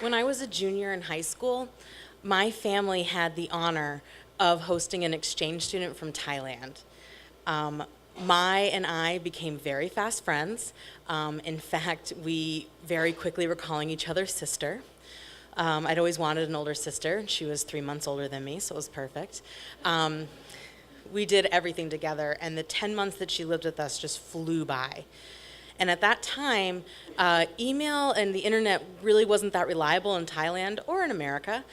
When I was a junior in high school, my family had the honor of hosting an exchange student from Thailand. Um, Mai and I became very fast friends. In fact, we very quickly were calling each other sister. I'd always wanted an older sister. She was 3 months older than me, so it was perfect. We did everything together, and the 10 months that she lived with us just flew by. And at that time, email and the internet really wasn't that reliable in Thailand or in America.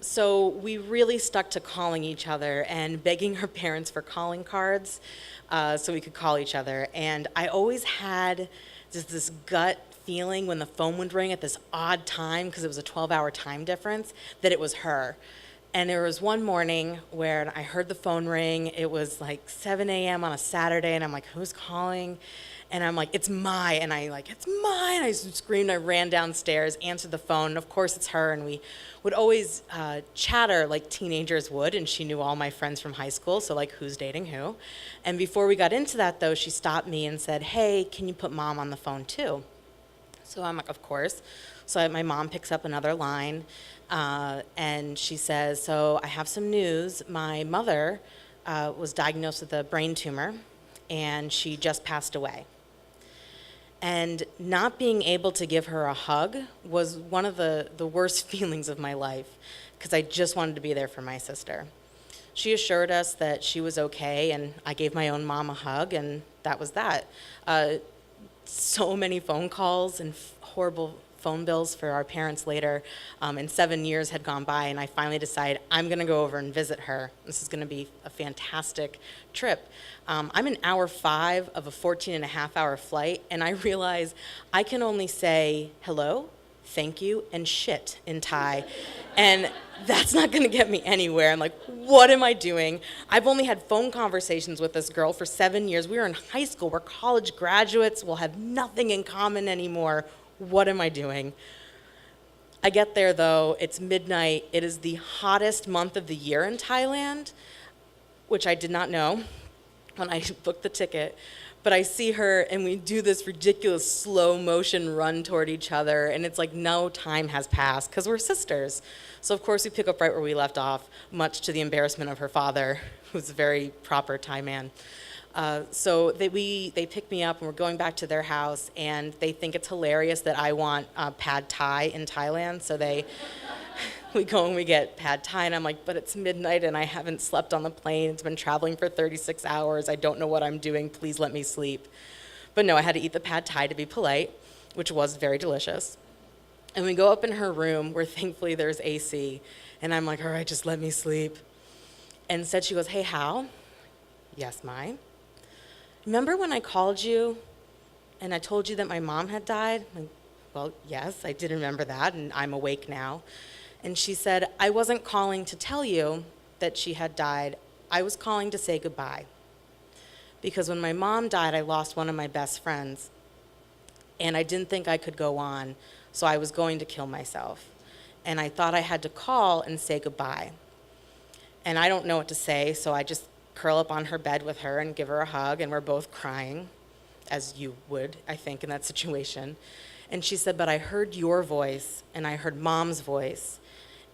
So we really stuck to calling each other and begging her parents for calling cards so we could call each other. And I always had just this gut feeling when the phone would ring at this odd time, because it was a 12-hour time difference, that it was her. And there was one morning where I heard the phone ring. It was like 7 a.m. on a Saturday, and I'm like, who's calling? And I'm like, it's Mai. And it's Mai. And I screamed, I ran downstairs, answered the phone, and of course it's her. And we would always chatter like teenagers would, and she knew all my friends from high school, so like who's dating who. And before we got into that though, she stopped me and said, hey, can you put Mom on the phone too? So I'm like, of course. So my mom picks up another line, and she says, so I have some news. My mother was diagnosed with a brain tumor, and she just passed away. And not being able to give her a hug was one of the worst feelings of my life, because I just wanted to be there for my sister. She assured us that she was okay, and I gave my own mom a hug, and that was that. So many phone calls and horrible phone bills for our parents later, and 7 years had gone by, and I finally decided I'm going to go over and visit her. This is going to be a fantastic trip. I'm in hour 5 of a 14-and-a-half-hour flight, and I realize I can only say hello, thank you, and shit in Thai, and that's not going to get me anywhere. I'm like, what am I doing? I've only had phone conversations with this girl for 7 years. We were in high school. We're college graduates. We'll have nothing in common anymore. What am I doing? I get there, though. It's midnight. It is the hottest month of the year in Thailand, which I did not know when I booked the ticket. But I see her, and we do this ridiculous slow motion run toward each other, and it's like no time has passed, because we're sisters. So of course we pick up right where we left off, much to the embarrassment of her father, who's a very proper Thai man. So they pick me up, and we're going back to their house, and they think it's hilarious that I want pad Thai in Thailand. So we go and we get pad Thai, and I'm like, but it's midnight, and I haven't slept on the plane. It's been traveling for 36 hours. I don't know what I'm doing. Please let me sleep. But no, I had to eat the pad Thai to be polite, which was very delicious. And we go up in her room, where thankfully there's AC, and I'm like, all right, just let me sleep. And instead she goes, hey, Hal. Yes, Mai. Remember when I called you and I told you that my mom had died? I'm like, well, yes, I did remember that, and I'm awake now. And she said, I wasn't calling to tell you that she had died. I was calling to say goodbye. Because when my mom died, I lost one of my best friends, and I didn't think I could go on, so I was going to kill myself. And I thought I had to call and say goodbye. And I don't know what to say, so I just curl up on her bed with her and give her a hug, and we're both crying, as you would, I think, in that situation. And she said, but I heard your voice, and I heard Mom's voice,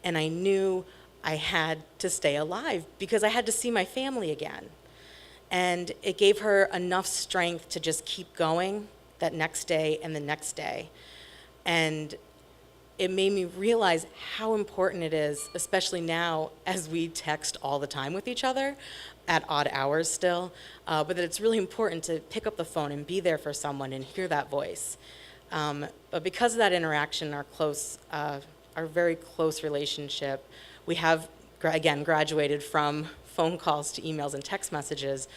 and I knew I had to stay alive because I had to see my family again. And it gave her enough strength to just keep going that next day and the next day. And it made me realize how important it is, especially now as we text all the time with each other at odd hours still, but that it's really important to pick up the phone and be there for someone and hear that voice. But because of that interaction, our very close relationship, we have, again, graduated from phone calls to emails and text messages.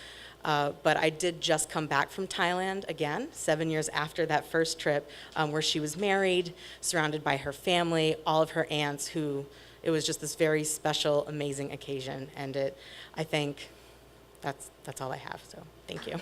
But I did just come back from Thailand again, 7 years after that first trip, where she was married, surrounded by her family, all of her aunts, it was just this very special, amazing occasion. And I think that's all I have, so thank you.